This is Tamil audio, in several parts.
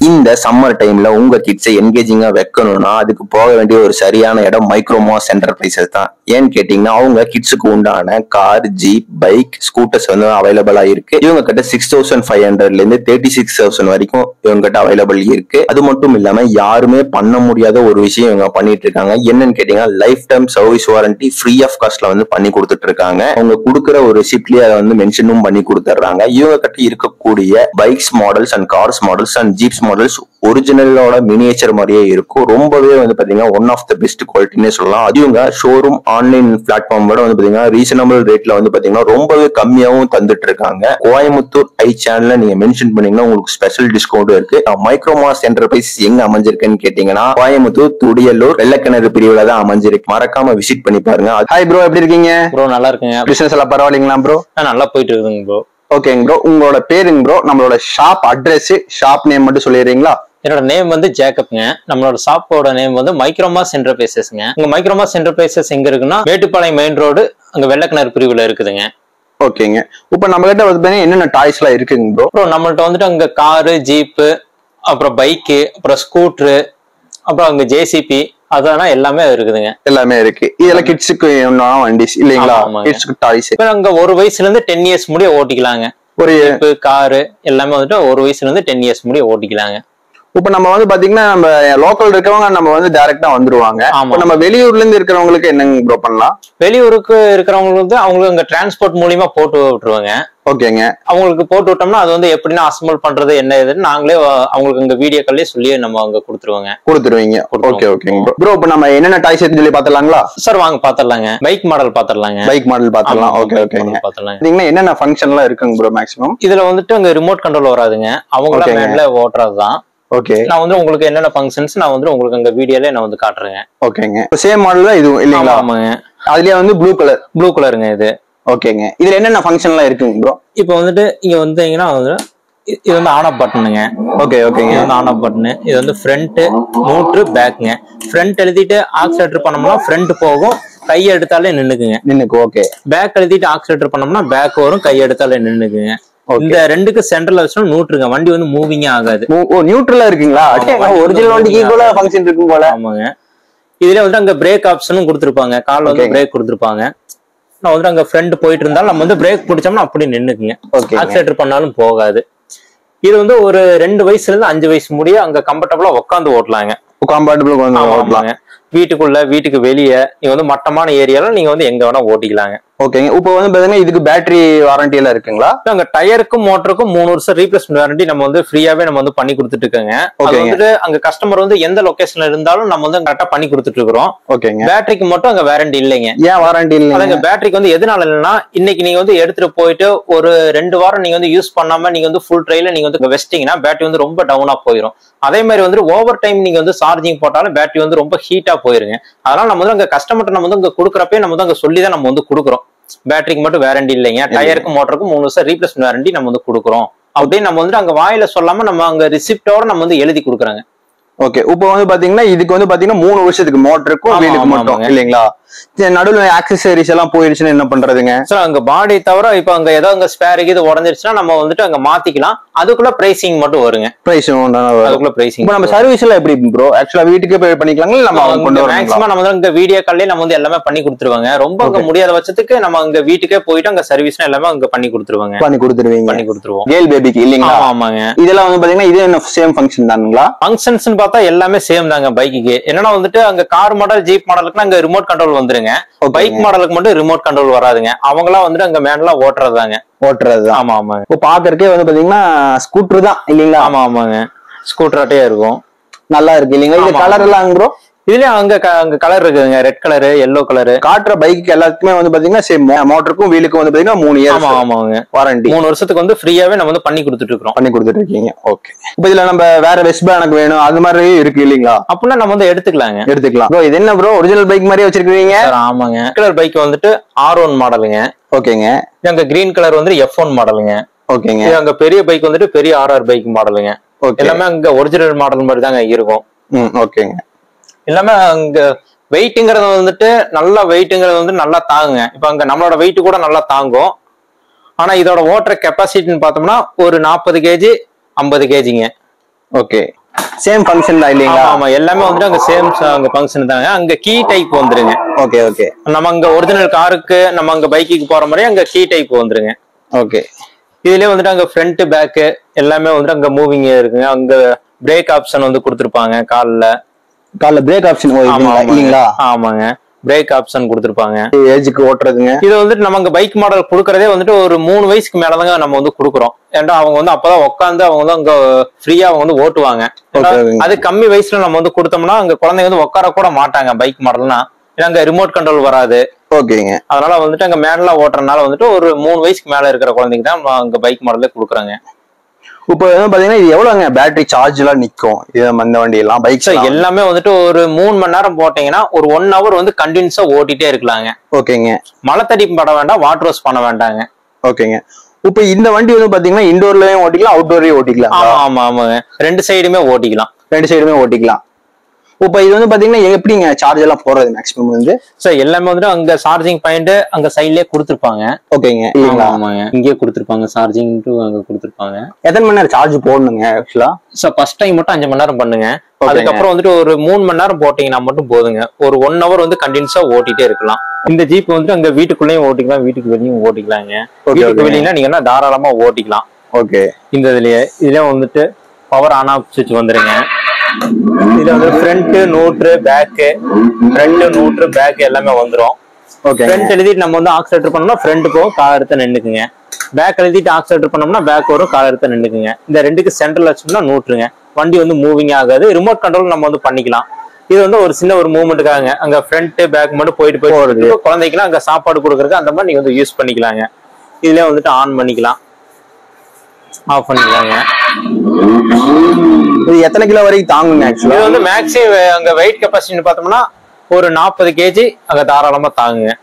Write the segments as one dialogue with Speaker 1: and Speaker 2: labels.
Speaker 1: இந்த சம்மர் டைம்ல உங்க கிட்ஸை என்கேஜிங்கா வைக்கணும்னா அதுக்கு போக வேண்டிய ஒரு சரியான இடம் மைக்ரோமாஸ் என்டர்பிரைசஸ் தான். ஏன்னு கேட்டீங்கன்னா அவங்க கிட்ஸுக்கு உண்டான கார், ஜீப், பைக், ஸ்கூட்டர்ஸ் வந்து அவைலபிளா இருக்கு. இவங்க கிட்ட 6500 இருந்து 36,000 வரைக்கும் இவங்க கிட்ட அவைலபிள் இருக்கு. அது மட்டும் இல்லாம யாருமே பண்ண முடியாத ஒரு விஷயம் இவங்க பண்ணிட்டு இருக்காங்க. என்னன்னு கேட்டீங்கன்னா lifetime service warranty free of காஸ்ட்ல வந்து பண்ணி கொடுத்துட்டு இருக்காங்க. அவங்க கொடுக்குற ஒரு ரெசிப்ட்லயே அதை வந்து மென்ஷனும் பண்ணி கொடுத்துறாங்க. இவங்க கிட்ட இருக்கக்கூடிய bikes models and cars models and jeeps models ஒரிஜினலோட மினியேச்சர் மாதிரியே இருக்கும். ரொம்பவே வந்து பாத்தீங்கன்னா ஒன் ஆஃப் த பெஸ்ட் குவாலிட்டினே சொல்லலாம். அது இவங்க ஷோரூம் ஆன்லைன் பிளாட்ஃபார்மோட வந்து பாத்தீங்கன்னா ரீசனபிள் ரேட்ல வந்து பாத்தீங்கன்னா ரொம்பவே கம்மியாவும் தந்துட்டு இருக்காங்க. கோயம்புத்தூர் ஐ சேனல்ல நீங்க மென்ஷன் பண்ணீங்கன்னா உங்களுக்கு ஸ்பெஷல் டிஸ்கவுண்ட் இருக்கு. மைக்ரோமாஸ் என்டர்பிரைஸ் எங்க அமைஞ்சிருக்குன்னு கேட்டீங்கன்னா கோயம்புத்தூர் துடியலூர் வெள்ளக்கிணறு பிரிவுல தான் அமைஞ்சிருக்கு. மறக்காம விசிட் பண்ணி பாருங்க. ஹாய் ப்ரோ, எப்படி இருக்கீங்க?
Speaker 2: ப்ரோ நல்லா இருக்குங்க.
Speaker 1: பிசினஸ் எல்லாம் பரவாயில்லைங்களா ப்ரோ?
Speaker 2: நல்லா போயிட்டு இருக்குங்க ப்ரோ.
Speaker 1: ஓகேங்க ப்ரோ, உங்களோட பேருங்க ப்ரோ, நம்மளோட ஷாப் அட்ரஸ், ஷாப் நேம் மட்டும் சொல்லிடுறீங்களா?
Speaker 2: என்னோட நேம் வந்து ஜேக்கப்ங்க. நம்மளோட ஷாப்போட நேம் வந்து மைக்ரோமாஸ் என்டர்பிரைசஸ்ங்க. உங்க மைக்ரோமாஸ் என்டர்பிரைசஸ் எங்க இருக்குன்னா மேட்டுப்பாளையம் மெயின் ரோடு, அங்க வெள்ளக்கிணறு பிரிவுல இருக்குதுங்க.
Speaker 1: ஓகேங்க. இப்ப நம்ம கிட்ட வந்து என்னென்ன டாய்ஸ் எல்லாம் இருக்குங்க ப்ரோ?
Speaker 2: ப்ரோ நம்மள்ட்ட வந்துட்டு அங்க காரு, ஜீப்பு, அப்புறம் பைக்கு, அப்புறம் ஸ்கூட்ரு, அப்புறம் அங்க ஜேசிபி, அதெல்லாம் எல்லாமே இருக்குதுங்க.
Speaker 1: எல்லாமே இருக்கு. இதெல்லாம் கிட்ஸுக்கு வண்டிஸ் இல்லைங்களா? கிட்ஸுக்கு டாய்ஸ்.
Speaker 2: அங்க 1 வயசுல இருந்து 10 இயர்ஸ் முடிய ஓட்டிக்கலாங்க. ஒரு காரு எல்லாமே வந்துட்டு 1 வயசுல இருந்து 10 இயர்ஸ் முடிய ஓட்டிக்கலாங்க.
Speaker 1: இப்ப நம்ம வந்து பாத்தீங்கன்னா நம்ம லோக்கல் இருக்கவங்க நம்ம வந்து டைரக்டா வந்துருவாங்க. நம்ம வெளியூர்ல இருந்து இருக்கிறவங்களுக்கு என்னங்க ப்ரோ பண்ணலாம்?
Speaker 2: வெளியூருக்கு இருக்கிறவங்களுக்கு வந்து அவங்களுக்கு அங்க டிரான்ஸ்போர்ட் மூலியமா போட்டு விட்டுருவாங்க.
Speaker 1: ஓகேங்க.
Speaker 2: அவங்களுக்கு போட்டு விட்டோம்னா அது வந்து எப்படின்னா அசம்பிள் பண்றது என்ன ஏதுன்னு நாங்களே அவங்களுக்கு இங்க வீடியோ கால்லே சொல்லி நம்ம அங்க கொடுத்துருவீங்க. ஓகே ஓகேங்க ப்ரோ. இப்ப நம்ம என்னென்ன டாய்ஸ் இருக்குன்னு சொல்லி பாத்தலாங்களா? சார் வாங்க பாத்துடலாங்க. பைக் மாடல் பாத்துடலாங்க.
Speaker 1: பைக் மாடல் பாத்துடலாம். ஓகே ஓகேங்க. பாத்துடலாம். என்னென்ன ஃபங்க்ஷன் எல்லாம் இருக்குங்க ப்ரோ மேக்ஸிமம்?
Speaker 2: இதுல வந்துட்டு அங்க ரிமோட் கண்ட்ரோல் வராதுங்க. அவங்கள மேல ஓட்டுறதுதான்.
Speaker 1: ஓகே.
Speaker 2: நான் வந்து உங்களுக்கு என்னென்ன ஃபங்க்ஷன்ஸ் நான் வந்து உங்களுக்கு அங்க வீடியோல நான் வந்து காட்டுறேங்க.
Speaker 1: ஓகேங்க. சேம் மாடல் தான் இது இல்லீங்களா?
Speaker 2: ஆமாங்க.
Speaker 1: அதுலயே வந்து ப்ளூ கலருங்க இது. ஓகேங்க. இதுல என்னென்ன ஃபங்க்ஷன் எல்லாம் இருக்குங்க ப்ரோ?
Speaker 2: இப்போ வந்துட்டு இங்க வந்தீங்கன்னா வந்து இது வந்து ஆன் ஆஃப் பட்டனுங்க.
Speaker 1: ஓகே ஓகேங்க.
Speaker 2: இது வந்து ஆன் ஆஃப் பட்டனு. இது வந்து ஃப்ரண்ட், நியூட்ரு, பேக்குங்க. ஃப்ரண்ட் எழுதிட்டு ஆக்சிலேட்டர் பண்ணோம்னா ஃப்ரண்ட் போகும், கையை எடுத்தாலே நின்னுக்குங்க. ஓகே. பேக் எழுதிட்டு ஆக்சிலேட்டர் பண்ணோம்னா பேக் வரும், கையை எடுத்தாலே நின்னுக்குங்க. இந்த ரெண்டுக்கு சென்டர்ல வச்சா நியூட்ருங்க. வண்டி வந்து மூவிங்கே ஆகாது.
Speaker 1: ஓ நியூட்ரலா இருக்குங்களா? ஒரிஜினல் வண்டிக்கு கூட ஃபங்க்ஷன் இருக்கும் போல.
Speaker 2: ஆமாங்க. இதுல வந்து அங்க பிரேக் ஆப்ஷனும் கொடுத்துருப்பாங்க. கால்ல வந்து பிரேக் கொடுத்துருப்பாங்க. நான் வந்து அங்க ஃப்ரண்ட் போயிட்டு இருந்தாலும் நம்ம வந்து பிரேக் பிடிச்சோம்னா அப்படி நின்னுக்குங்க. ஆக்சிலேட்டர் பண்ணாலும் போகாது. இது வந்து ஒரு 2 வயசுல இருந்து 5 வயசு முடிய அங்க கம்ஃபர்டபுளா உட்காந்து ஓட்டலாங்க. ஓட்டலாங்க. வீட்டுக்குள்ள, வீட்டுக்கு வெளியே, நீங்க வந்து மட்டமான ஏரியால நீங்க வந்து எங்க வேணா ஓட்டிக்கலாங்க.
Speaker 1: ஓகேங்க. இப்போ வந்து பாத்தீங்கன்னா இதுக்கு பேட்டரி வாரண்டி எல்லாம் இருக்குங்களா?
Speaker 2: அங்க டயருக்கும் மோட்டருக்கும் 3 வருஷம் ரீப்ளேஸ்மெண்ட் வாரண்டி நம்ம வந்து ஃப்ரீயாவே நம்ம வந்து பண்ணி கொடுத்துட்டு இருக்கோங்க. அது வந்துட்டு அங்க கஸ்டமர் வந்து எந்த லொகேஷன்ல இருந்தாலும் நம்ம வந்து கரெக்டா பண்ணி கொடுத்துட்டு இருக்கிறோம்.
Speaker 1: ஓகேங்க.
Speaker 2: பேட்டரிக்கு மட்டும் அங்க வாரண்டி இல்லைங்க.
Speaker 1: ஏன் வாரண்டி இல்ல?
Speaker 2: அங்க பேட்டரிக்கு வந்து எதனால இல்லைன்னா இன்னைக்கு நீங்க வந்து எடுத்துட்டு போயிட்டு ஒரு 2 வாரம் நீங்க வந்து யூஸ் பண்ணாம நீங்க வந்து ஃபுல் ட்ரைல நீங்க வந்து வெஸ்டிங்கன்னா பேட்டரி வந்து ரொம்ப டவுனா போயிடும். அதே மாதிரி வந்து ஓவர் டைம் நீங்க வந்து சார்ஜிங் போட்டாலும் பேட்டரி வந்து ரொம்ப ஹீட்டா போயிருங்க. அதனால நம்ம வந்து அங்க கஸ்டமர்ட்ட நம்ம வந்து அங்க கொடுக்குறப்பே நம்ம வந்து அங்க சொல்லிதான் நம்ம வந்து கொடுக்குறோம். பேட்டரிக்கு மட்டும் வாரண்டி இல்லைங்க, டயருக்கும் மோட்டருக்கும் 3 வருஷம் ரீப்ளேஸ்மெண்ட் வாரண்டி நம்ம வந்து கொடுக்குறோம் அப்படின்னு நம்ம வந்து அங்க வாயில சொல்லாம நம்ம அங்க ரிசிப்டோட நம்ம வந்து எழுதி கொடுக்குறாங்க.
Speaker 1: ஓகே. இப்போ வந்து பாத்தீங்கன்னா இதுக்கு வந்து பாத்தீங்கன்னா 3 வருஷத்துக்கு மோட்டருக்கும் வீலுக்கு மட்டும் இல்லைங்களா? நடுவில் ஆக்சசரிஸ் எல்லாம் போயிடுச்சுன்னா என்ன பண்றதுங்க?
Speaker 2: சார் அங்க பாடி தவிர இப்ப அங்க ஏதோ அங்க ஸ்பேர் இது உடஞ்சிருச்சுன்னா நம்ம வந்துட்டு அங்க மாத்திக்கலாம். அதுக்குள்ள பிரைசிங் மட்டும் வருங்க. அதுக்குள்ள பிரைசிங்.
Speaker 1: நம்ம சர்வீஸ் எல்லாம் எப்படி ப்ரோ? ஆக்சுவலா வீட்டுக்கே போய் பண்ணிக்கலாங்களா? நம்ம
Speaker 2: மேக்ஸிமம் நம்ம வந்து வீடியோ கால்லே நம்ம வந்து எல்லாமே பண்ணி கொடுத்துருவாங்க. ரொம்ப அங்க முடியாத பட்சத்துக்கு நம்ம அங்க வீட்டுக்கே போயிட்டு அங்க சர்வீஸ் எல்லாமே அங்க பண்ணி கொடுத்துருவாங்க.
Speaker 1: பண்ணி கொடுத்துருவோம். கேர்ள் பேபிக்கு இல்லீங்களா?
Speaker 2: ஆமாங்க.
Speaker 1: இதெல்லாம் வந்து பாத்தீங்கன்னா இது என்ன சேம் ஃபங்க்ஷன் தானுங்களா?
Speaker 2: ஃபங்க்ஷன்ஸ் பார்த்தா எல்லாமே சேம் தாங்க. பைக்குக்கு என்னன்னா வந்துட்டு அங்க கார் மாடல், ஜீப் மாடலுக்கு அங்க ரிமோட் கண்ட்ரோல் வந்துருங்க. பைக் மாடலுக்கு மட்டும் ரிமோட் கண்ட்ரோல் வராதுங்க. அவங்களாம் வந்துட்டு அங்க மேனலா ஓட்டுறதுதாங்க.
Speaker 1: ஆமா ஆமாங்க. இப்போ பாக்குறதுக்கே வந்து பாத்தீங்கன்னா ஸ்கூட்டர் தான் இல்லீங்களா?
Speaker 2: ஆமாங்க. ஸ்கூட்டர் ஆட்டையா இருக்கும்.
Speaker 1: நல்லா இருக்கு இல்லீங்களா? இது கலர் எல்லாம் ப்ரோ
Speaker 2: இதுலயே அங்க கலர் இருக்குதுங்க. Red colour, yellow colour.
Speaker 1: காட்டுற பைக்கு எல்லாத்துக்குமே வந்து பாத்தீங்கன்னா சேம் மோட்டருக்கும் வீலுக்கும் வந்து பாத்தீங்கன்னா 3 இயர்ஸ்
Speaker 2: ஆமாங்க வாரண்டி. 3 வருஷத்துக்கு வந்து ஃப்ரீயாவே நம்ம வந்து பண்ணி கொடுத்துட்டு இருக்கீங்க. ஓகே. இப்ப இதுல நம்ம வேற வெஸ்ட் எனக்கு வேணும் அது மாதிரி இருக்கு இல்லீங்களா? அப்படின்னா நம்ம வந்து எடுத்துக்கலாம். ப்ரோ இது என்ன ப்ரோ ஒரிஜினல் பைக் மாதிரியே வச்சிருக்கீங்க? ஆமாங்க. கலர் பைக் வந்துட்டு R1 மாடலுங்க. ஓகேங்க. அங்க கிரீன் கலர் வந்து F1 மாடலுங்க. ஓகேங்க. அங்க பெரிய பைக் வந்துட்டு பெரிய RR பைக் மாடலுங்க. எல்லாமே அங்க ஒரிஜினல் மாடல் மாதிரி தாங்க இருக்கும். ஓகேங்க. எல்லாமே அங்க வெயிட்ங்கிறது வந்துட்டு நல்லா வெயிட்ங்கிறது வந்து நல்லா தாங்குங்க. இப்ப அங்க நம்மளோட வெயிட் கூட நல்லா தாங்கும். ஆனா இதோட ஓட்டுற கெப்பாசிட்டின்னு பார்த்தோம்னா ஒரு 40 kg 50 kgங்க. ஓகே சேம் ஃபங்க்ஷன் தான் இல்லீங்களா?
Speaker 3: ஆமா எல்லாமே வந்துட்டு அங்க சேம் அங்க ஃபங்க்ஷன் தாங்க. அங்க கீ டைப் வந்துருங்க.
Speaker 2: Okay okay.
Speaker 3: நம்ம அங்க ஒரிஜினல் காருக்கு நம்ம அங்க பைக்குக்கு போற மாதிரி அங்க கீ டைப் வந்துருங்க.
Speaker 2: ஓகே.
Speaker 3: இதுலயே வந்துட்டு அங்க ஃப்ரண்ட் பேக் எல்லாமே வந்துட்டு அங்க மூவிங் இருக்குங்க. அங்க பிரேக் ஆப்ஷன் வந்து கொடுத்துருப்பாங்க. கால்ல
Speaker 2: பிரேக் ஆப்ஷன் இல்லீங்களா?
Speaker 3: ஆமாங்க பிரேக் ஆப்ஷன் கொடுத்துருப்பாங்க.
Speaker 2: ஏஜுக்கு ஓட்டுறதுங்க.
Speaker 3: இது வந்துட்டு நம்ம அங்க பைக் மாடல் கொடுக்கறதே வந்துட்டு ஒரு 3 வயசுக்கு மேலதாங்க நம்ம வந்து கொடுக்குறோம். ஏன்னா அவங்க வந்து அப்பதான் உட்காந்து அவங்க வந்து அங்க ஃப்ரீயா அவங்க வந்து ஓட்டுவாங்க. அது கம்மி வயசுல நம்ம வந்து கொடுத்தோம்னா அங்க குழந்தைங்க வந்து உட்கார கூட மாட்டாங்க பைக் மாடல்னா. ஏன்னா அங்க ரிமோட் கண்ட்ரோல் வராது.
Speaker 2: ஓகேங்க.
Speaker 3: அதனால வந்துட்டு அங்க மேல ஓட்டுறதுனால வந்துட்டு ஒரு 3 வயசுக்கு மேல இருக்கிற குழந்தைக்கு தான் அங்க பைக் மாடலே கொடுக்குறாங்க.
Speaker 2: இப்போ பாத்தீங்கன்னா இது எவ்வளவுங்க பேட்டரி சார்ஜ் எல்லாம் நிக்கும் இந்த வண்டி எல்லாம் பைக்
Speaker 3: எல்லாமே வந்துட்டு ஒரு 3 மணி நேரம் போட்டீங்கன்னா ஒரு 1 hour வந்து கண்டினியூஸா ஓட்டிட்டே இருக்கலாங்க.
Speaker 2: ஓகேங்க.
Speaker 3: மழை தடி பண்ண வேண்டாம், வாட்டர் வாஷ் பண்ண வேண்டாங்க.
Speaker 2: ஓகேங்க. இப்ப இந்த வண்டி வந்து பாத்தீங்கன்னா இன்டோர்லயும் ஓட்டிக்கலாம் அவுட்டோர்லயும் ஓட்டிக்கலாம்.
Speaker 3: ஆமா ஆமாங்க 2 சைடுமே ஓட்டிக்கலாம்.
Speaker 2: இப்ப இது வந்து பாத்தீங்கன்னா எப்படிங்க சார்ஜ் எல்லாம் போறது மேக்ஸிமம் வந்து
Speaker 3: சார் எல்லாமே வந்துட்டு அங்க சார்ஜிங் பாயிண்ட் அங்க சைட்லயே கொடுத்துருப்பாங்க.
Speaker 2: ஓகேங்க.
Speaker 3: ஆமாங்க இங்கே கொடுத்துருப்பாங்க சார்ஜிங் அங்க கொடுத்துருப்பாங்க.
Speaker 2: எத்தனை மணி நேரம் சார்ஜ் போடணுங்க ஆக்சுவலா?
Speaker 3: சார் ஃபர்ஸ்ட் டைம் மட்டும் 5 மணி நேரம் பண்ணுங்க. அதுக்கப்புறம் வந்துட்டு ஒரு 3 மணி நேரம் போட்டீங்கன்னா மட்டும் போதுங்க. ஒரு 1 hour வந்து கண்டினியூஸா ஓட்டிட்டே இருக்கலாம். இந்த ஜீப் வந்துட்டு அங்க வீட்டுக்குள்ளேயும் ஓட்டிக்கலாம், வீட்டுக்கு வெளியும் ஓட்டிக்கலாங்க. வீட்டுக்கு வெளியினா நீங்க தாராளமா ஓட்டிக்கலாம்.
Speaker 2: ஓகே.
Speaker 3: இந்த இதுலயே வந்துட்டு பவர் ஆன் ஆஃப் சுவிட்ச் வந்துருங்க. இதுல வந்து ஃப்ரண்ட் நியூட்ரு பேக் எல்லாமே வந்துரும். ஃப்ரண்ட் எழுதிட்டு நம்ம வந்து ஆக்சிலேட்டர் பண்ணோம்னா ஃப்ரண்ட் போகும், கால் எடுத்து நின்னுக்குங்க. பேக் எழுதிட்டு ஆக்சிலேட்டர் பண்ணோம்னா பேக் வரும், கால் எடுத்து நின்னுக்குங்க. இந்த ரெண்டுக்கு சென்டர்ல வச்சோம்னா நியூட்ருங்க. வண்டி வந்து மூவிங் ஆகாது. ரிமோட் கண்ட்ரோல் நம்ம வந்து பண்ணிக்கலாம். இது வந்து ஒரு சின்ன ஒரு மூவ்மெண்ட்டுக்காக அங்க ஃப்ரண்ட் பேக் மட்டும் போயிட்டு வருது. குழந்தைக்கெல்லாம் அங்க சாப்பாடு கொடுக்கறதுக்கு அந்த மாதிரி நீங்க வந்து யூஸ் பண்ணிக்கலாங்க. இதுல வந்துட்டு ஆன் பண்ணிக்கலாம், ஆஃப் பண்ணிக்கலாங்க.
Speaker 2: இது எத்தனை கிலோ வரைக்கும் தாங்குங்க ஆக்சுவலா?
Speaker 3: இது வந்து மேக்ஸிமம் அங்க வெயிட் கெப்பாசிட்டி பார்த்தோம்னா ஒரு 40 kg அங்க தாராளமா தாங்குங்க.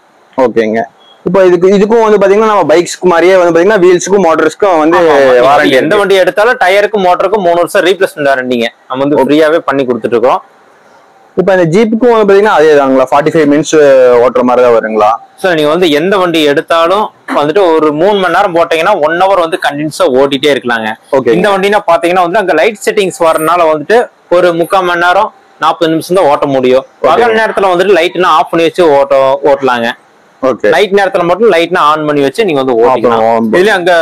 Speaker 2: ஓகேங்க. இப்போ இதுக்கும் வந்து பாத்தீங்கன்னா நம்ம பைக்ஸ்க்கு மாதிரியே வந்து பாத்தீங்கன்னா வீல்ஸுக்கும் மோட்டர்ஸ்க்கும் வந்து
Speaker 3: வாரண்டி எந்த வண்டி எடுத்தாலும் டயருக்கும் மோட்டருக்கும் 3 வருஷம் ரீப்ளேஸ்மெண்ட் வாரண்டிங்க நம்ம வந்து ஃப்ரீயாவே பண்ணி கொடுத்துட்டு இருக்கோம்.
Speaker 2: இப்ப இந்த ஜீப்புக்கும் வந்து பாத்தீங்கன்னா அதே தாங்களா? 45 minutes ஓட்டுற மாதிரி தான் வருங்களா?
Speaker 3: சார் நீங்க வந்து எந்த வண்டி எடுத்தாலும் வந்துட்டு ஒரு 3 மணி நேரம் போட்டீங்கன்னா 1 hour வந்து கண்டினியூஸா ஓட்டிட்டே இருக்கலாங்க. இந்த வண்டினா பாத்தீங்கன்னா வந்து அங்க லைட் செட்டிங்ஸ் வரனால வந்துட்டு ஒரு 3/4 மணி நேரம் 40 நிமிஷம் தான் ஓட்ட முடியும். பகல் நேரத்துல வந்துட்டு லைட்னா ஆஃப் பண்ணி வச்சு ஓட்டலாங்க. நைட் நேரத்துல மட்டும் லைட்னா ஆன் பண்ணி வச்சு நீங்க வந்து ஓட்டிக்கலாம். இதுல அங்க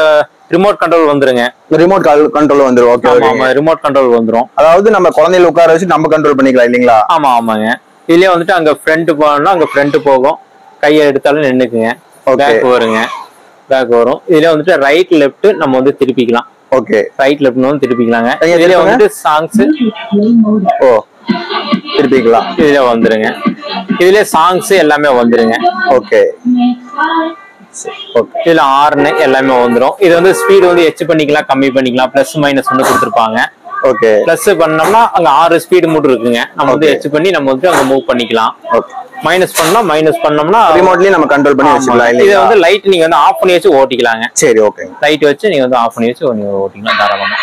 Speaker 3: ரிமோட் கண்ட்ரோல் வந்துருங்க.
Speaker 2: ரிமோட் கண்ட்ரோல் வந்துரும். ஓகே.
Speaker 3: ஆமா ரிமோட் கண்ட்ரோல் வந்துரும்.
Speaker 2: அதாவது நம்ம குழந்தைகளை உட்கார வச்சு நம்ம கண்ட்ரோல் பண்ணிக்கலாம் இல்லீங்களா?
Speaker 3: ஆமாங்க. இதுலயே வந்துட்டு அங்க ஃப்ரண்ட் போகணும்னா அங்க ஃப்ரண்ட் போகும், கையை எடுத்தாலும் நின்னுக்குங்க. பேக் வருங்க, பேக் வரும். இதுல வந்துட்டு ரைட் லெஃப்ட் நம்ம வந்து திருப்பிக்கலாம்.
Speaker 2: ஓகே.
Speaker 3: ரைட் லெஃப்ட் வந்து திருப்பிக்கலாங்க. இதுல வந்துட்டு சாங்ஸ்
Speaker 2: திருப்பிக்கலாம்.
Speaker 3: இதுல வந்துருங்க. இதுல சாங்ஸ் எல்லாமே வந்துருங்க.
Speaker 2: ஓகே.
Speaker 3: இதுல ஹார்ன் எல்லாமே வந்துரும். இது வந்து ஸ்பீடு வந்து எச் பண்ணிக்கலாம், கம்மி பண்ணிக்கலாம், பிளஸ் மைனஸ் வந்து கொடுத்துருப்பாங்க.
Speaker 2: ஓகே.
Speaker 3: பிளஸ் பண்ணோம்னா அங்க 6 ஸ்பீடு மூட் இருக்குங்க. நம்ம வந்து எச் பண்ணி நம்ம வந்து அங்க மூவ் பண்ணிக்கலாம். மைனஸ் பண்ணோம்னா
Speaker 2: ரிமோட்லயே நம்ம கண்ட்ரோல் பண்ணி வச்சுக்கலாம்.
Speaker 3: இது வந்து லைட் நீங்க வந்து ஆஃப் பண்ணி வச்சு ஓட்டிக்கலாங்க.
Speaker 2: சரி ஓகே.
Speaker 3: லைட் வச்சு நீங்க வந்து ஆஃப் பண்ணி வச்சு நீங்க ஓட்டிக்கலாம் தாராளமா.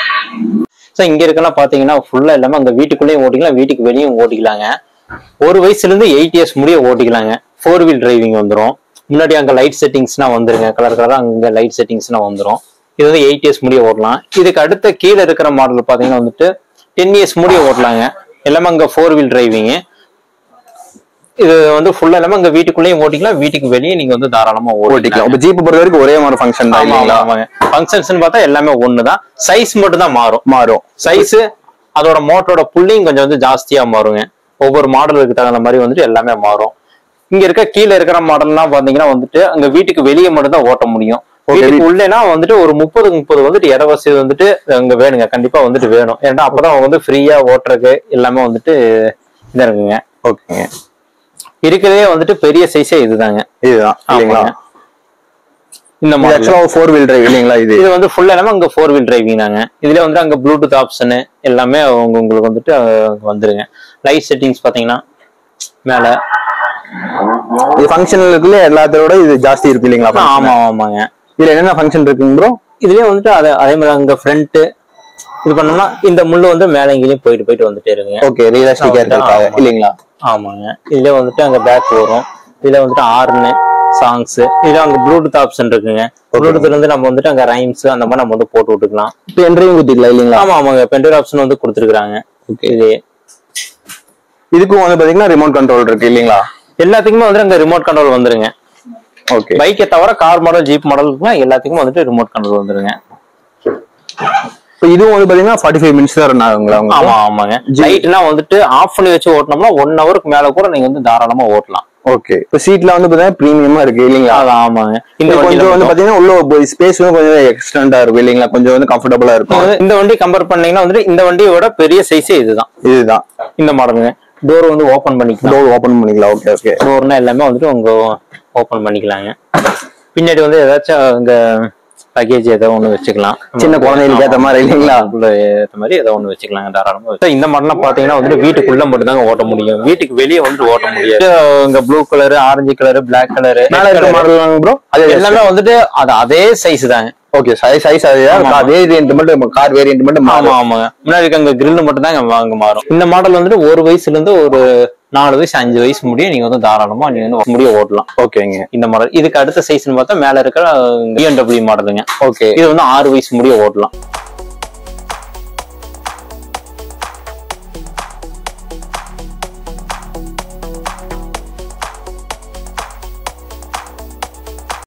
Speaker 3: ஸோ இங்க இருக்கலாம் பாத்தீங்கன்னா ஃபுல்லா இல்லாம அங்க வீட்டுக்குள்ளேயும் ஓட்டிக்கலாம், வீட்டுக்கு வெளியும் ஓட்டிக்கலாங்க. 1 வயசுல இருந்து 8 years முடிய ஓட்டிக்கலாங்க. 4 wheel டிரைவிங் வந்துடும். முன்னாடி அங்க லைட் செட்டிங்ஸ்னா வந்துருங்க, கலர் கலரா அங்க லைட் செட்டிங்ஸ்னா வந்துடும். இது வந்து 8 years முடிய ஓட்டலாம். இதுக்கு அடுத்த கீழே இருக்கிற மாடல் பாத்தீங்கன்னா வந்துட்டு 10 years முடிய ஓட்டலாங்க. எல்லாமே அங்க 4 wheel டிரைவிங். இது வந்து ஃபுல்லா இல்லாம அங்க வீட்டுக்குள்ளேயும் ஓட்டிக்கலாம், வீட்டுக்கு வெளியே நீங்க வந்து தாராளமா ஓட்டிக்கலாம்.
Speaker 2: இப்ப ஜீப் பொறுத்த வரைக்கும் ஒரே மாதிரி ஃபங்க்ஷன் தான் இல்லீங்களா?
Speaker 3: ஆமாங்க. ஃபங்க்ஷன்ஸ் பார்த்தா எல்லாமே ஒண்ணுதான். சைஸ் மட்டும் தான் மாறும். சைஸ் அதோட மோட்டரோட புல்லிங் கொஞ்சம் வந்து ஜாஸ்தியா மாறுங்க. ஒவ்வொரு மாடலுக்கு தகுந்த மாதிரி வந்துட்டு எல்லாமே மாறும். இங்க இருக்க கீழே இருக்கிற மாடல்லாம் பாத்தீங்கன்னா வந்துட்டு அங்க வீட்டுக்கு வெளியே மட்டும் தான் ஓட்ட முடியும். வீட்டுக்கு உள்ளேனா வந்துட்டு ஒரு 30 வந்துட்டு இட வசதி வந்துட்டு அங்க வேணுங்க, கண்டிப்பா வந்துட்டு வேணும். ஏன்னா அப்பதான் வந்து ஃப்ரீயா ஓட்டுறதுக்கு எல்லாமே வந்துட்டு இதா இருக்குங்க.
Speaker 2: ஓகேங்க.
Speaker 3: இருக்கிறதே வந்துட்டு பெரிய சைஸே இதுதாங்க.
Speaker 2: இதுதான் இல்லீங்களா?
Speaker 3: இந்த மாதிரி
Speaker 2: 4 wheel டிரைவ் இல்லீங்களா? இது
Speaker 3: வந்து ஃபுல்லா இல்லாம அங்க 4 wheel டிரைவிங் தாங்க. இதுல வந்து அங்க ப்ளூடூத் ஆப்ஷன் எல்லாமே உங்களுக்கு வந்துட்டு வந்துருங்க. லைட் செட்டிங்ஸ் பாத்தீங்கன்னா மேல
Speaker 2: இது ஃபங்க்ஷனலுக்குள்ள எல்லாத்தோட இது ஜாஸ்தி இருக்கு இல்லீங்களா?
Speaker 3: ஆமாங்க.
Speaker 2: இதுல என்னென்ன ஃபங்க்ஷன் இருக்குங்க ப்ரோ?
Speaker 3: இதுலயே வந்துட்டு அதே மாதிரி அங்க ஃப்ரண்ட் இது பண்ணோம்னா இந்த முள்ளு வந்து மேல எங்கேயும் போயிட்டு வந்துட்டே இருக்குங்க.
Speaker 2: ஓகே. ரியலிஸ்டிக்கா இருக்கா இல்லீங்களா?
Speaker 3: ஆமாங்க. இதுல வந்துட்டு அங்க பேக் வரும். இதுல வந்துட்டு ஹார்ன், சாங்ஸ். இது அங்க ப்ளூடூத் ஆப்ஷன் இருக்குங்க. ப்ளூடூத்ல இருந்து நம்ம வந்துட்டு அங்க ரைம்ஸ் அந்த மாதிரி நம்ம வந்து போட்டு விட்டுக்கலாம்.
Speaker 2: பென்ட்ரைவும் குத்திக்கலாம் இல்லீங்களா?
Speaker 3: ஆமா ஆமாங்க, பென்ட்ரைவ் ஆப்ஷன் வந்து கொடுத்துருக்காங்க. இது
Speaker 2: இதுக்கும் வந்து பாத்தீங்கன்னா ரிமோட் கண்ட்ரோல் இருக்கு இல்லீங்களா?
Speaker 3: எல்லாத்துக்குமே வந்து அங்க ரிமோட் கண்ட்ரோல் வந்துருங்க.
Speaker 2: ஓகே.
Speaker 3: பைக்கை தவிர கார் மாடல் ஜீப் மாடலுக்குலாம் எல்லாத்துக்கும் வந்துட்டு ரிமோட் கண்ட்ரோல் வந்துருங்க.
Speaker 2: இதுவும் வந்து பாத்தீங்கன்னா 45 மினிட்ஸ் தான் ரன் ஆகுங்களா?
Speaker 3: ஆமா ஆமாங்க. லைட்லாம் வந்துட்டு ஆஃப் பண்ணி வச்சு ஓட்டினோம்னா 1 ஹவருக்கு மேல கூட நீங்க வந்து தாராளமா ஓட்டலாம்.
Speaker 2: ஓகே. இப்போ சீட்ல வந்து பாத்தீங்கன்னா பிரீமியமா இருக்கு இல்லீங்களா?
Speaker 3: ஆமாங்க.
Speaker 2: இந்த கொஞ்சம் வந்து பாத்தீங்கன்னா உள்ள ஸ்பேஸ் வந்து கொஞ்சம் எக்ஸ்டெண்டா இருக்கும் இல்லீங்களா? கொஞ்சம் வந்து கம்ஃபர்டபுளா இருக்கும்.
Speaker 3: இந்த வண்டி கம்பேர் பண்ணீங்கன்னா வந்துட்டு இந்த வண்டியோட பெரிய சைஸே இதுதான். இந்த மாடலுங்க. டோர் வந்து ஓபன் பண்ணிக்கலாம்.
Speaker 2: Okay okay.
Speaker 3: டோர்னா எல்லாமே வந்துட்டு உங்க ஓபன் பண்ணிக்கலாங்க. பின்னாடி வந்து ஏதாச்சும் இங்க பேக்கேஜ் ஏதோ ஒண்ணு வச்சுக்கலாம்.
Speaker 2: சின்ன குழந்தைகளுக்கு ஏற்ற மாதிரி இல்லைங்களா?
Speaker 3: ஏற்ற மாதிரி ஏதோ ஒண்ணு வச்சுக்கலாங்க தாராளமா. இந்த மாடலாம் பாத்தீங்கன்னா வந்துட்டு வீட்டுக்குள்ள மட்டும் தாங்க ஓட்ட முடியும். வீட்டுக்கு வெளியே வந்துட்டு ஓட்ட முடியாது. இங்க blue colour, orange colour, black colour
Speaker 2: model bro. அது
Speaker 3: எல்லாமே வந்துட்டு அதே சைஸ் தாங்க.
Speaker 2: ஓகே. சைஸ் அதே வேரியன்ட் மட்டும், கார் வேரியன்ட் மட்டும்.
Speaker 3: ஆமா ஆமாங்க. முன்னாடி அங்க கிரில் மட்டும் தான் அங்க மாறும். இந்த மாடல் வந்துட்டு 1 வயசுல இருந்து ஒரு 4 வயசு 5 வயசு முடிய நீங்க வந்து தாராளமா நீங்க வந்து முடிய ஓட்டலாம்.
Speaker 2: ஓகேங்க.
Speaker 3: இந்த மாடல் இதுக்கு அடுத்த சைஸ்னு பார்த்தா மேல இருக்கிற BMW மாடலுங்க.
Speaker 2: ஓகே.
Speaker 3: இது வந்து 6 வயசு முடிய ஓட்டலாம்.